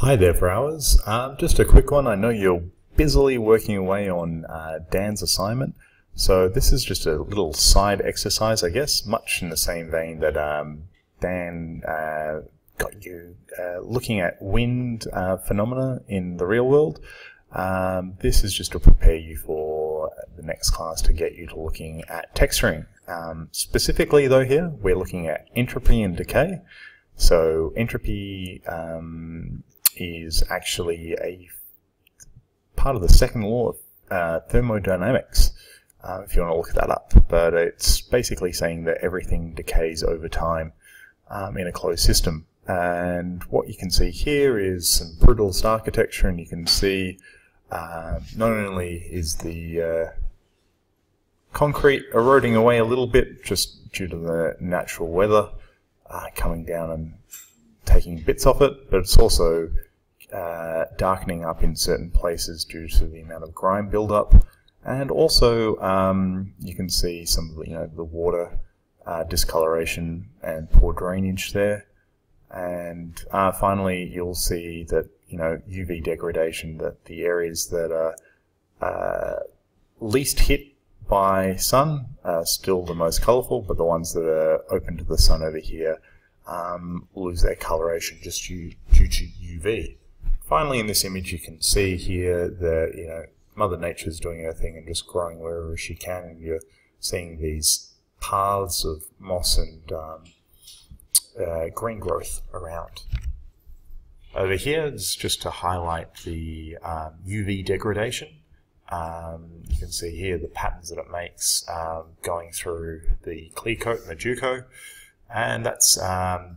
Hi there, Flowers. Just a quick one. I know you're busily working away on Dan's assignment, so this is just a little side exercise, I guess, much in the same vein that Dan got you looking at wind phenomena in the real world. This is just to prepare you for the next class to get you to looking at texturing. Specifically, though, here we're looking at entropy and decay. So entropy is actually a part of the second law of thermodynamics, if you want to look that up. But it's basically saying that everything decays over time in a closed system. And what you can see here is some brutalist architecture, and you can see not only is the concrete eroding away a little bit just due to the natural weather coming down and taking bits off it, but it's also darkening up in certain places due to the amount of grime buildup, and also you can see some of the water discoloration and poor drainage there, and finally you'll see that UV degradation, that the areas that are least hit by sun are still the most colourful, but the ones that are open to the sun over here lose their coloration just due to UV. Finally, in this image you can see here that Mother Nature's doing her thing and just growing wherever she can, and you're seeing these paths of moss and green growth around. Over here is just to highlight the UV degradation. You can see here the patterns that it makes going through the clear coat and the dew coat, and that's the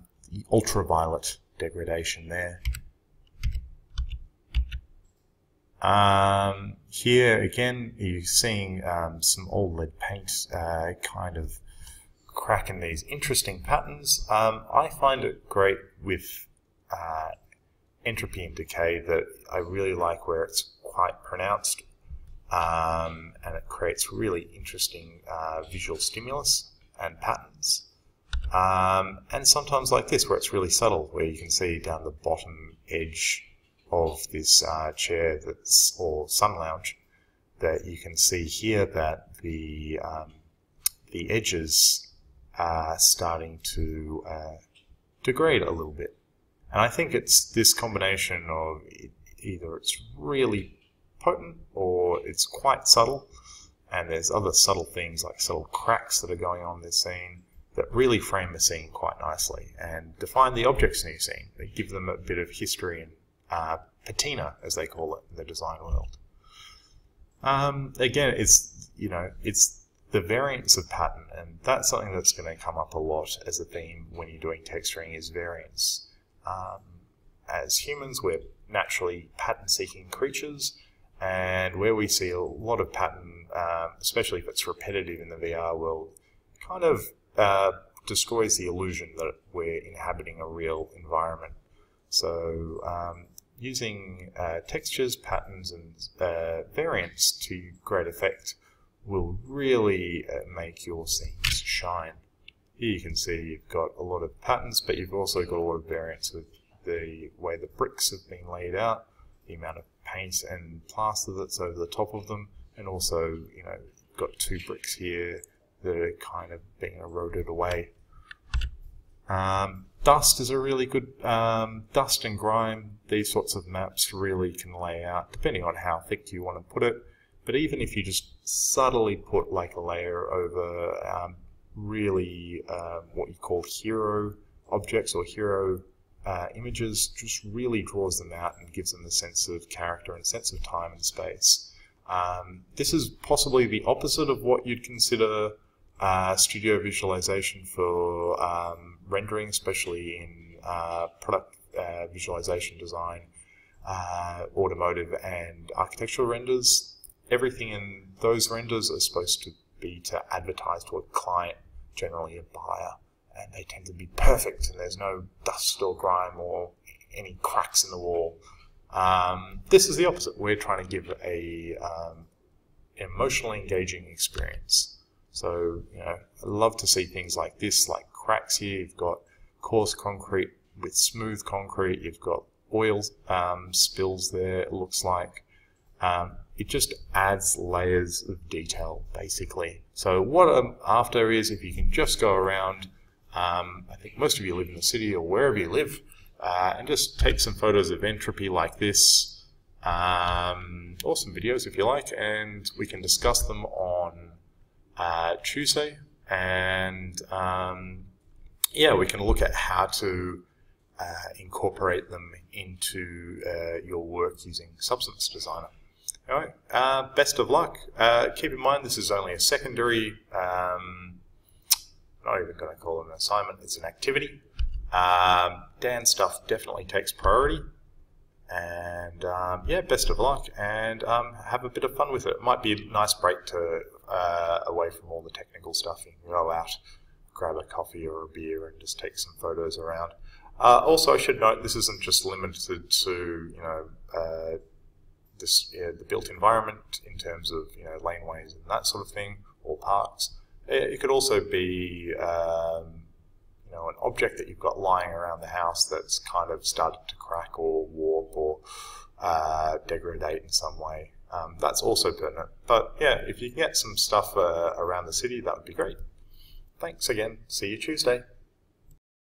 ultraviolet degradation there. Here again you're seeing some old lead paint kind of cracking these interesting patterns. I find it great with entropy and decay that I really like where it's quite pronounced, and it creates really interesting visual stimulus and patterns. And sometimes like this where it's really subtle, where you can see down the bottom edge of this chair or sun lounge, that you can see here that the edges are starting to degrade a little bit. And I think it's this combination of either it's really potent or it's quite subtle, and there's other subtle things like subtle cracks that are going on in this scene that really frame the scene quite nicely and define the objects in your scene. They give them a bit of history and patina, as they call it in the design world. Again, it's the variance of pattern, and that's something that's going to come up a lot as a theme when you're doing texturing, is variance. As humans, we're naturally pattern-seeking creatures, and where we see a lot of pattern, especially if it's repetitive in the VR world, kind of destroys the illusion that we're inhabiting a real environment. So using textures, patterns, and variants to great effect will really make your scenes shine. Here you can see you've got a lot of patterns, but you've also got a lot of variants with the way the bricks have been laid out, the amount of paint and plaster that's over the top of them, and also you've got two bricks here that are kind of being eroded away. Dust is a really good, dust and grime, these sorts of maps really can lay out, depending on how thick you want to put it, but even if you just subtly put like a layer over really what you call hero objects or hero images, just really draws them out and gives them a sense of character and sense of time and space. This is possibly the opposite of what you'd consider studio visualization for rendering, especially in product visualization design, automotive and architectural renders. Everything in those renders are supposed to be to advertise to a client, generally a buyer, and they tend to be perfect and there's no dust or grime or any cracks in the wall. This is the opposite. We're trying to give a emotionally engaging experience. So, I love to see things like this, like cracks here. You've got coarse concrete with smooth concrete. You've got oil spills there, it looks like. It just adds layers of detail, basically. So what I'm after is if you can just go around, I think most of you live in the city or wherever you live, and just take some photos of entropy like this, or some videos if you like, and we can discuss them on Tuesday. And yeah, we can look at how to incorporate them into your work using Substance Designer. All right, best of luck. Keep in mind this is only a secondary, not even going to call it an assignment, it's an activity. Dan's stuff definitely takes priority. And yeah, best of luck, and have a bit of fun with it. It might be a nice break to away from all the technical stuff. You can go out, grab a coffee or a beer and just take some photos around. Also, I should note this isn't just limited to the built environment in terms of laneways and that sort of thing, or parks. It could also be an object that you've got lying around the house that's kind of started to crack or warp or degrade in some way. That's also pertinent. But yeah, if you can get some stuff around the city, that would be great. Thanks again. See you Tuesday.